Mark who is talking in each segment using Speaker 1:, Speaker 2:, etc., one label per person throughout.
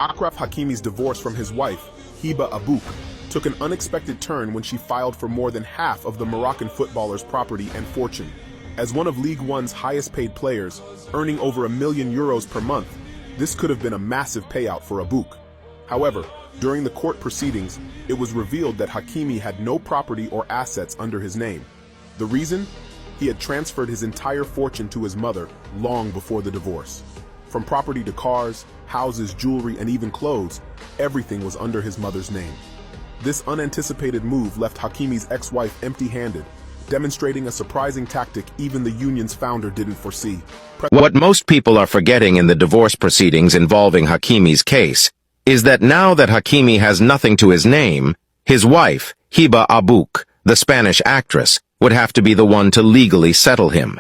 Speaker 1: ACHRAF Hakimi's divorce from his wife, Hiba Abuuk, took an unexpected turn when she filed for more than half of the Moroccan footballer's property and fortune. As one of League One's highest-paid players, earning over €1 million per month, this could have been a massive payout for Abuuk. However, during the court proceedings, it was revealed that Hakimi had no property or assets under his name. The reason? He had transferred his entire fortune to his mother long before the divorce. From property to cars, houses, jewelry, and even clothes, everything was under his mother's name. This unanticipated move left Hakimi's ex-wife empty-handed, demonstrating a surprising tactic even the union's founder didn't foresee.
Speaker 2: What most people are forgetting in the divorce proceedings involving Hakimi's case is that now that Hakimi has nothing to his name, his wife, Hiba Abuuk, the Spanish actress, would have to be the one to legally settle him.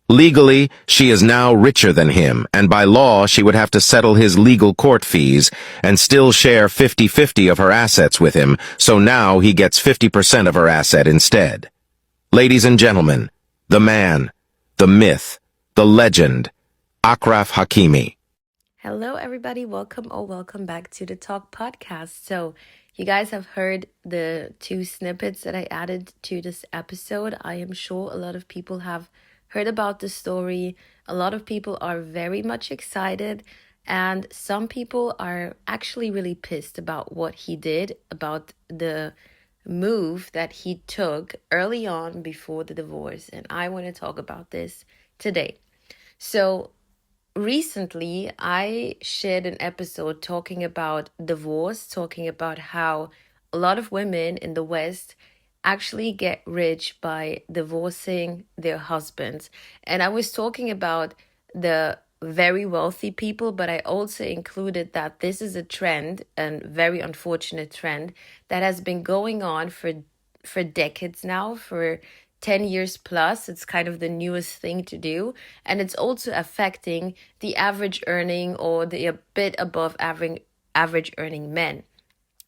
Speaker 2: Legally, she is now richer than him, and by law she would have to settle his legal court fees and still share 50-50 of her assets with him, so now he gets 50% of her asset instead. Ladies and gentlemen, the man, the myth, the legend, ACHRAF Hakimi.
Speaker 3: Hello everybody, welcome back to the Talk Podcast. So you guys have heard the 2 snippets that I added to this episode. I am sure a lot of people have heard about the story. A lot of people are very much excited, and some people are actually really pissed about what he did, about the move that he took early on before the divorce. And I want to talk about this today. So recently, I shared an episode talking about divorce, talking about how a lot of women in the West actually get rich by divorcing their husbands. And I was talking about the very wealthy people, but I also included that this is a trend, and very unfortunate trend, that has been going on for decades now, for 10 years plus. It's kind of the newest thing to do. And it's also affecting the average earning or the a bit above average earning men,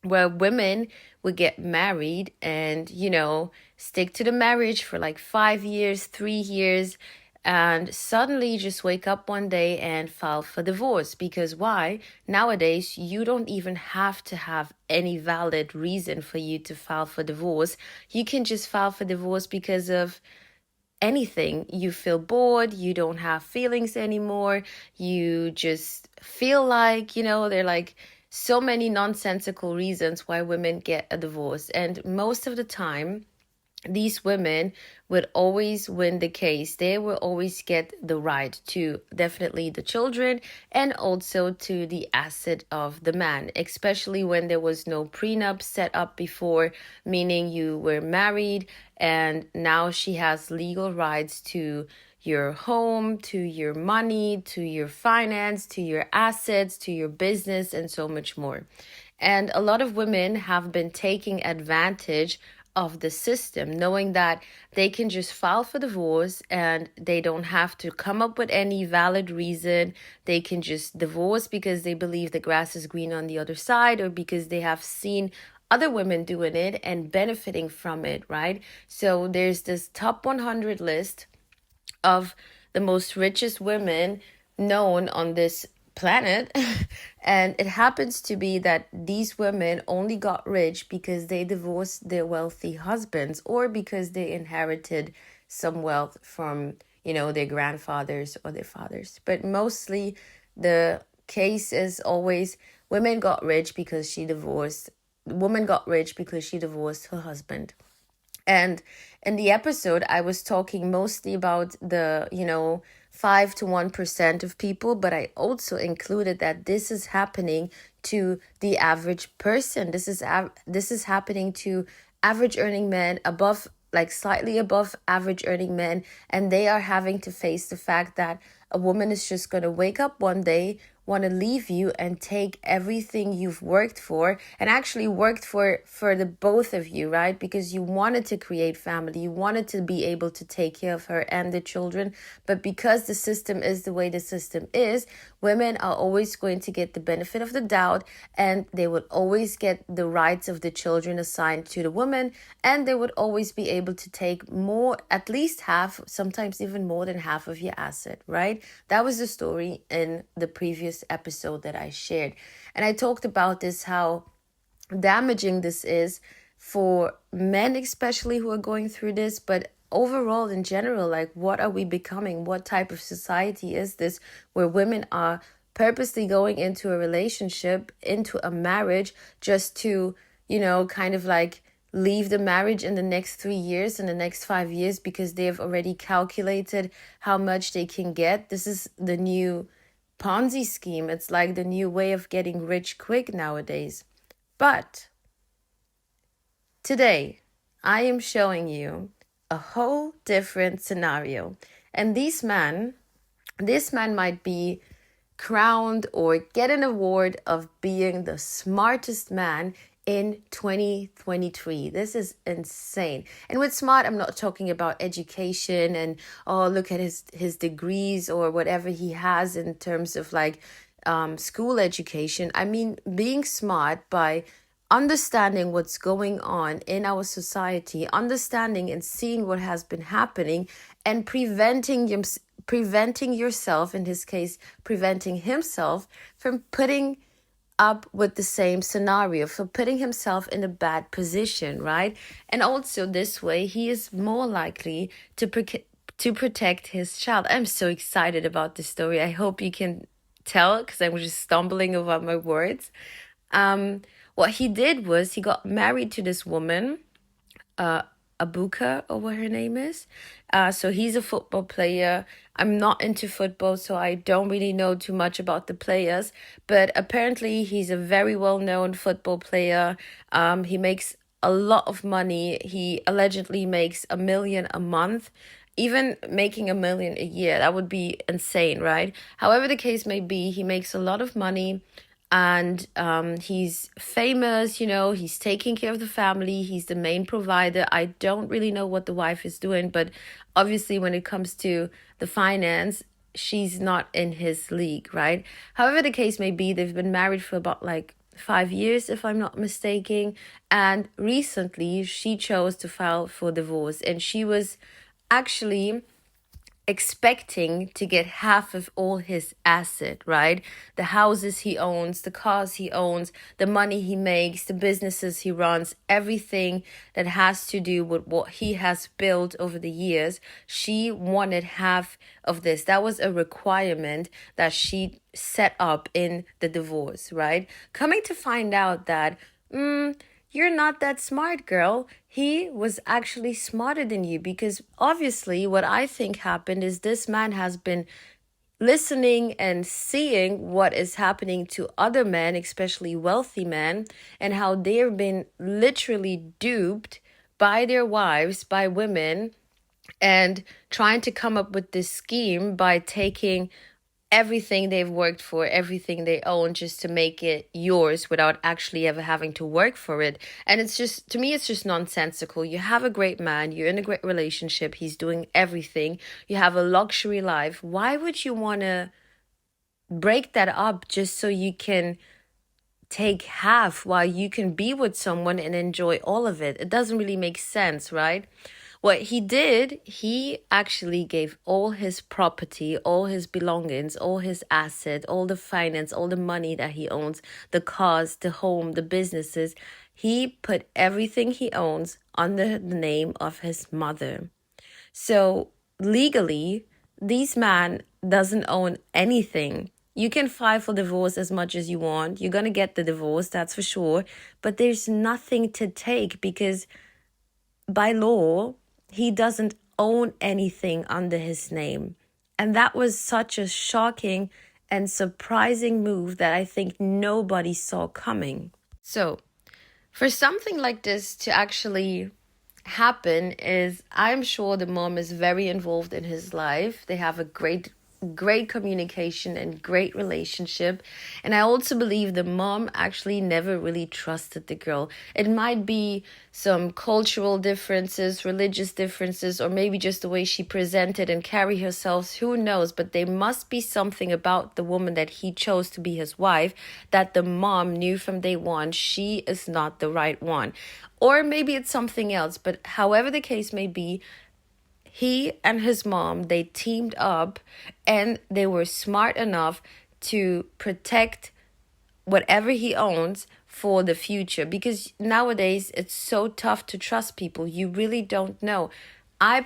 Speaker 3: where women would get married and, stick to the marriage for like 5 years, 3 years, and suddenly just wake up one day and file for divorce. Because why? Nowadays, you don't even have to have any valid reason for you to file for divorce. You can just file for divorce because of anything. You feel bored, you don't have feelings anymore, you just feel like, they're like so many nonsensical reasons why women get a divorce. And most of the time, these women would always win the case. They will always get the right to definitely the children and also to the asset of the man, especially when there was no prenup set up before, meaning you were married and now she has legal rights to your home, to your money, to your finance, to your assets, to your business, and so much more. And a lot of women have been taking advantage of the system, knowing that they can just file for divorce and they don't have to come up with any valid reason. They can just divorce because they believe the grass is green on the other side, or because they have seen other women doing it and benefiting from it, right? So there's this top 100 list of the most richest women known on this planet. And it happens to be that these women only got rich because they divorced their wealthy husbands, or because they inherited some wealth from, their grandfathers or their fathers. But mostly the case is always woman got rich because she divorced her husband. And in the episode, I was talking mostly about the, 5 to 1% of people, but I also included that this is happening to the average person. This is happening to average earning men, above, like slightly above average earning men, and they are having to face the fact that a woman is just going to wake up one day, want to leave you and take everything you've worked for, and actually worked for the both of you, right? Because you wanted to create family, you wanted to be able to take care of her and the children. But because the system is the way the system is, women are always going to get the benefit of the doubt, and they would always get the rights of the children assigned to the woman, and they would always be able to take more, at least half, sometimes even more than half of your asset, right? That was the story in the previous previous episode that I shared. And I talked about this, how damaging this is for men, especially who are going through this, but overall in general, like, what are we becoming? What type of society is this, where women are purposely going into a relationship, into a marriage, just to, kind of like leave the marriage in the next 3 years, in the next 5 years, because they've already calculated how much they can get. This is the new Ponzi scheme. It's like the new way of getting rich quick nowadays. But today, I am showing you a whole different scenario. And this man might be crowned or get an award of being the smartest man in 2023. This is insane. And with smart, I'm not talking about education and, oh, look at his degrees or whatever he has in terms of like school education. I mean, being smart by understanding what's going on in our society, understanding and seeing what has been happening, and preventing yourself, in his case, preventing himself from putting up with the same scenario, for putting himself in a bad position, right? And also this way, he is more likely to protect his child. I'm so excited about this story. I hope you can tell, because I'm just stumbling over my words. What he did was he got married to this woman, Abuka, or what her name is. So he's a football player. I'm not into football, so I don't really know too much about the players. But apparently he's a very well-known football player. He makes a lot of money. He allegedly makes $1 million a month. Even making $1 million a year, that would be insane, right? However the case may be, he makes a lot of money. And he's famous, he's taking care of the family. He's the main provider. I don't really know what the wife is doing, but obviously when it comes to the finance, she's not in his league, right? However the case may be, they've been married for about like 5 years, if I'm not mistaken. And recently she chose to file for divorce, and she was actually expecting to get half of all his asset, right? The houses he owns, the cars he owns, the money he makes, the businesses he runs, everything that has to do with what he has built over the years. She wanted half of this. That was a requirement that she set up in the divorce, right? Coming to find out that, you're not that smart, girl. He was actually smarter than you, because obviously what I think happened is this man has been listening and seeing what is happening to other men, especially wealthy men, and how they've been literally duped by their wives, by women, and trying to come up with this scheme by taking everything they've worked for, everything they own, just to make it yours without actually ever having to work for it. And it's just, to me, it's just nonsensical. You have a great man, you're in a great relationship, he's doing everything, you have a luxury life. Why would you want to break that up just so you can take half while you can be with someone and enjoy all of it? It doesn't really make sense, right? What he did, he actually gave all his property, all his belongings, all his assets, all the finance, all the money that he owns, the cars, the home, the businesses. He put everything he owns under the name of his mother. So legally, this man doesn't own anything. You can file for divorce as much as you want. You're going to get the divorce, that's for sure. But there's nothing to take, because by law, he doesn't own anything under his name. And that was such a shocking and surprising move that I think nobody saw coming. So, for something like this to actually happen, is I'm sure the mom is very involved in his life. They have a great communication and great relationship. And I also believe the mom actually never really trusted the girl. It might be some cultural differences, religious differences, or maybe just the way she presented and carried herself, who knows? But there must be something about the woman that he chose to be his wife that the mom knew from day one she is not the right one. Or maybe it's something else, but however the case may be, he and his mom, they teamed up and they were smart enough to protect whatever he owns for the future, because nowadays it's so tough to trust people. You really don't know. I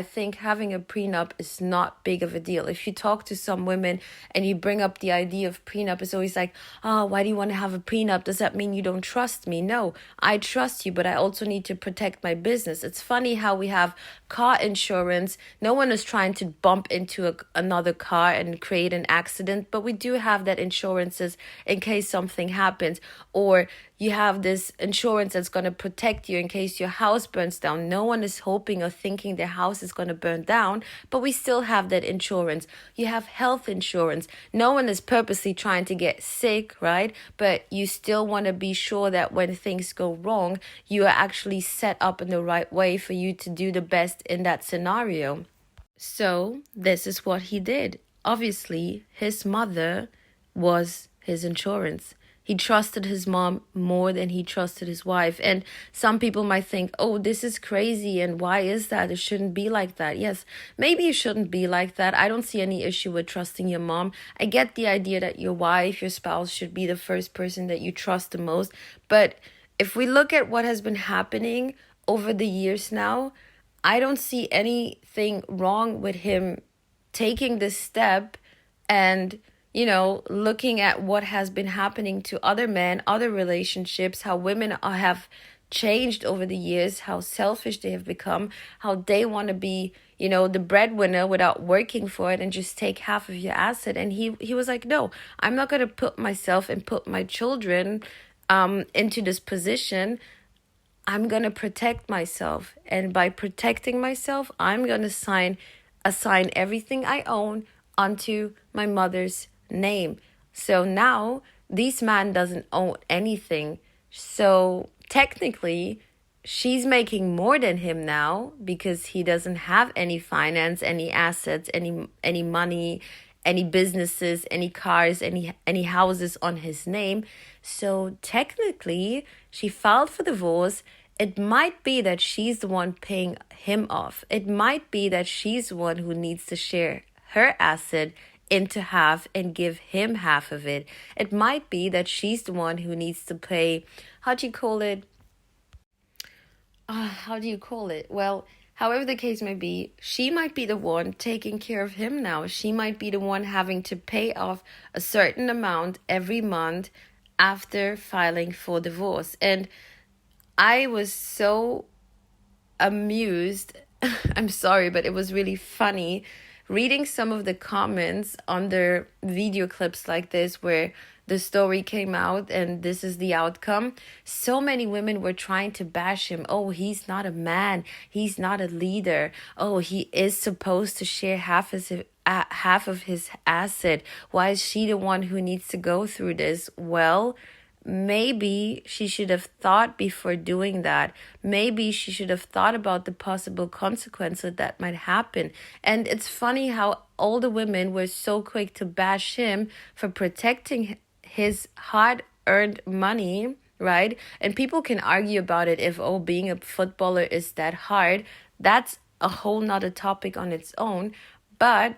Speaker 3: think having a prenup is not big of a deal. If you talk to some women and you bring up the idea of prenup, it's always like, oh, why do you want to have a prenup? Does that mean you don't trust me? No, I trust you, but I also need to protect my business. It's funny how we have car insurance. No one is trying to bump into another car and create an accident, but we do have that insurances in case something happens. Or you have this insurance that's going to protect you in case your house burns down. No one is hoping or thinking their house is going to burn down, but we still have that insurance. You have health insurance. No one is purposely trying to get sick, right? But you still want to be sure that when things go wrong, you are actually set up in the right way for you to do the best in that scenario. So this is what he did. Obviously, his mother was his insurance. He trusted his mom more than he trusted his wife. And some people might think, oh, this is crazy. And why is that? It shouldn't be like that. Yes, maybe it shouldn't be like that. I don't see any issue with trusting your mom. I get the idea that your wife, your spouse should be the first person that you trust the most. But if we look at what has been happening over the years now, I don't see anything wrong with him taking this step and looking at what has been happening to other men, other relationships, how women have changed over the years, how selfish they have become, how they want to be, the breadwinner without working for it and just take half of your asset. And he was like, no, I'm not going to put myself and put my children into this position. I'm going to protect myself. And by protecting myself, I'm going to assign everything I own onto my mother's name. So now this man doesn't own anything. So technically, she's making more than him now because he doesn't have any finance, any assets, any money, any businesses, any cars, any houses on his name. So technically, she filed for divorce. It might be that she's the one paying him off. It might be that she's the one who needs to share her asset into half and give him half of it. It might be that she's the one who needs to pay, how do you call it? Well, however the case may be, she might be the one taking care of him now. She might be the one having to pay off a certain amount every month after filing for divorce. And I was so amused. I'm sorry, but it was really funny reading some of the comments under video clips like this where the story came out and this is the outcome. So many women were trying to bash him. Oh, he's not a man. He's not a leader. Oh, he is supposed to share half of his asset. Why is she the one who needs to go through this? Well, maybe she should have thought before doing that. Maybe she should have thought about the possible consequences that might happen. And it's funny how all the women were so quick to bash him for protecting his hard-earned money, right? And people can argue about it if, being a footballer is that hard. That's a whole nother topic on its own. But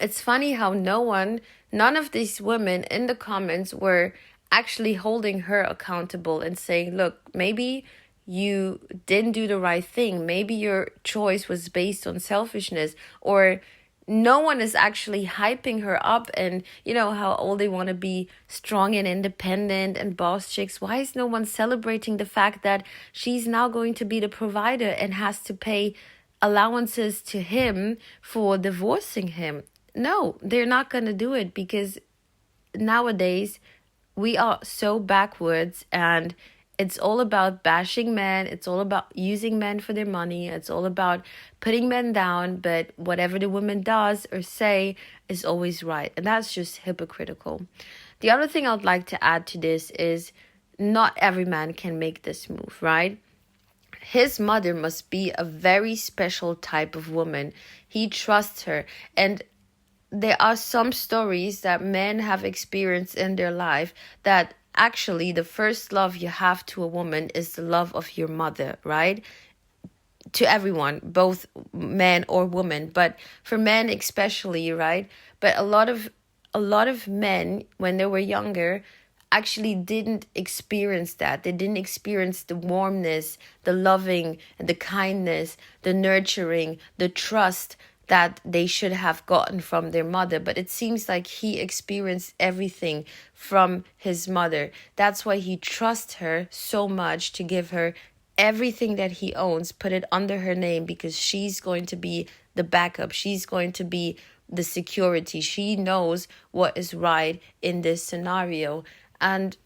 Speaker 3: it's funny how none of these women in the comments were actually holding her accountable and saying, look, maybe you didn't do the right thing. Maybe your choice was based on selfishness. Or no one is actually hyping her up and, how all they want to be strong and independent and boss chicks. Why is no one celebrating the fact that she's now going to be the provider and has to pay allowances to him for divorcing him? No, they're not going to do it because nowadays we are so backwards and it's all about bashing men. It's all about using men for their money. It's all about putting men down. But whatever the woman does or say is always right. And that's just hypocritical. The other thing I'd like to add to this is not every man can make this move, right? His mother must be a very special type of woman. He trusts her. And there are some stories that men have experienced in their life that actually the first love you have to a woman is the love of your mother, right? To everyone, both men or women, but for men especially, right? But a lot a lot of men, when they were younger, actually didn't experience that. They didn't experience the warmness, the loving, the kindness, the nurturing, the trust that they should have gotten from their mother. But it seems like he experienced everything from his mother. That's why he trusts her so much to give her everything that he owns, put it under her name, because she's going to be the backup. She's going to be the security. She knows what is right in this scenario. And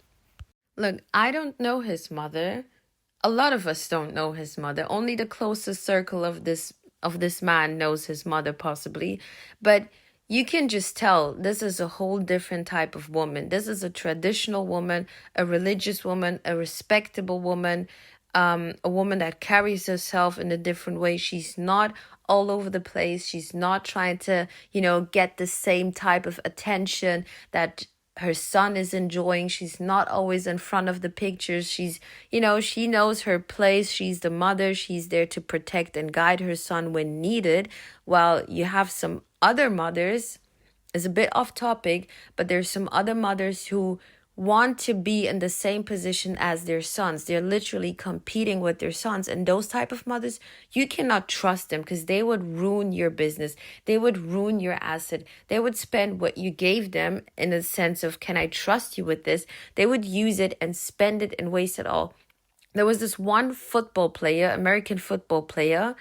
Speaker 3: look, I don't know his mother. A lot of us don't know his mother. Only the closest circle of this man knows his mother, possibly. But you can just tell this is a whole different type of woman. This is a traditional woman, a religious woman, a respectable woman, a woman that carries herself in a different way. She's not all over the place. She's not trying to, get the same type of attention that her son is enjoying. She's not always in front of the pictures. She's, she knows her place. She's the mother. She's there to protect and guide her son when needed. While you have some other mothers, it's a bit off topic, but there's some other mothers who want to be in the same position as their sons. They're literally competing with their sons. And those type of mothers, you cannot trust them, because they would ruin your business. They would ruin your asset. They would spend what you gave them in a sense of, can I trust you with this? They would use it and spend it and waste it all. There was this one football player, American football player,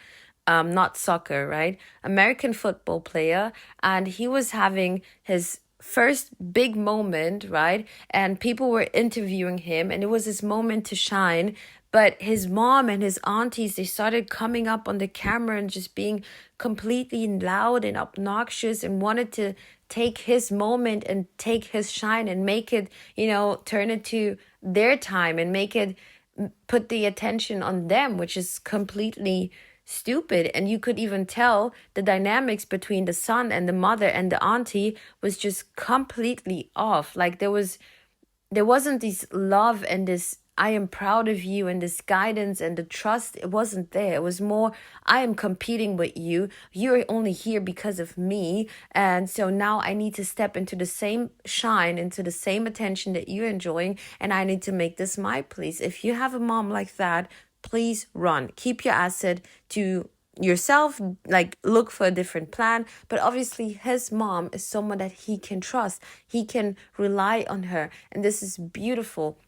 Speaker 3: not soccer, right? American football player. And he was having his first big moment, right? And people were interviewing him, and it was his moment to shine. But his mom and his aunties, they started coming up on the camera and just being completely loud and obnoxious, and wanted to take his moment and take his shine and make it, turn it to their time and make it, put the attention on them, which is completely stupid. And you could even tell the dynamics between the son and the mother and the auntie was just completely off. Like there wasn't this love and this I am proud of you and this guidance and the trust. It wasn't there. It was more, I am competing with you. You're only here because of me. And so now I need to step into the same shine, into the same attention that you're enjoying. And I need to make this my place. If you have a mom like that, please run. Keep your asset to yourself, like look for a different plan. But obviously his mom is someone that he can trust. He can rely on her. And this is beautiful.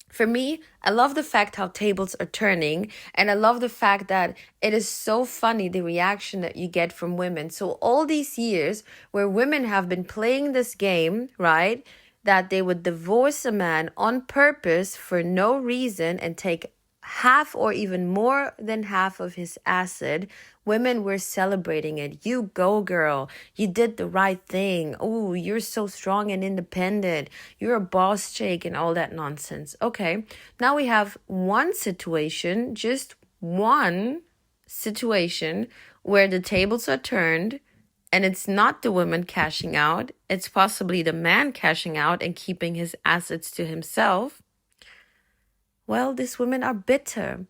Speaker 3: For me, I love the fact how tables are turning, and I love the fact that it is so funny, the reaction that you get from women. So all these years where women have been playing this game, right, that they would divorce a man on purpose for no reason and take half or even more than half of his asset, women were celebrating it. You go, girl. You did the right thing. Oh, you're so strong and independent. You're a boss chick and all that nonsense. Okay, now we have one situation, just one situation where the tables are turned, and it's not the woman cashing out. It's possibly the man cashing out and keeping his assets to himself. Well, these women are bitter.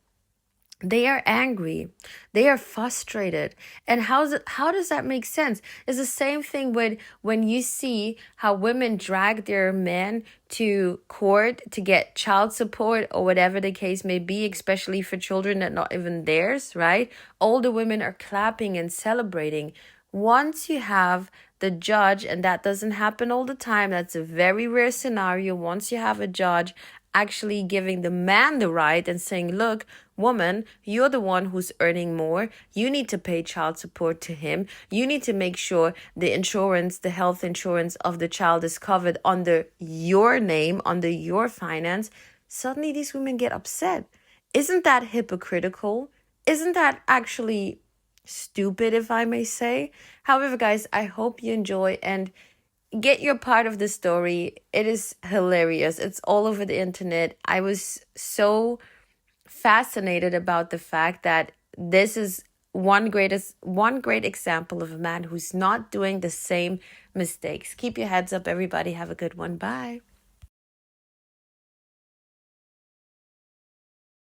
Speaker 3: They are angry. They are frustrated. And how does that make sense? It's the same thing with when you see how women drag their men to court to get child support or whatever the case may be, especially for children that are not even theirs, right? All the women are clapping and celebrating. Once you have the judge, and that doesn't happen all the time, that's a very rare scenario. Once you have a judge actually giving the man the right and saying, look, woman, you're the one who's earning more. You need to pay child support to him. You need to make sure the insurance, the health insurance of the child is covered under your name, under your finance. Suddenly these women get upset. Isn't that hypocritical? Isn't that actually stupid, if I may say? However, guys, I hope you enjoy and get your part of the story. It is hilarious. It's all over the internet. I was so fascinated about the fact that this is one great example of a man who's not doing the same mistakes. Keep your heads up, everybody. Have a good one. Bye.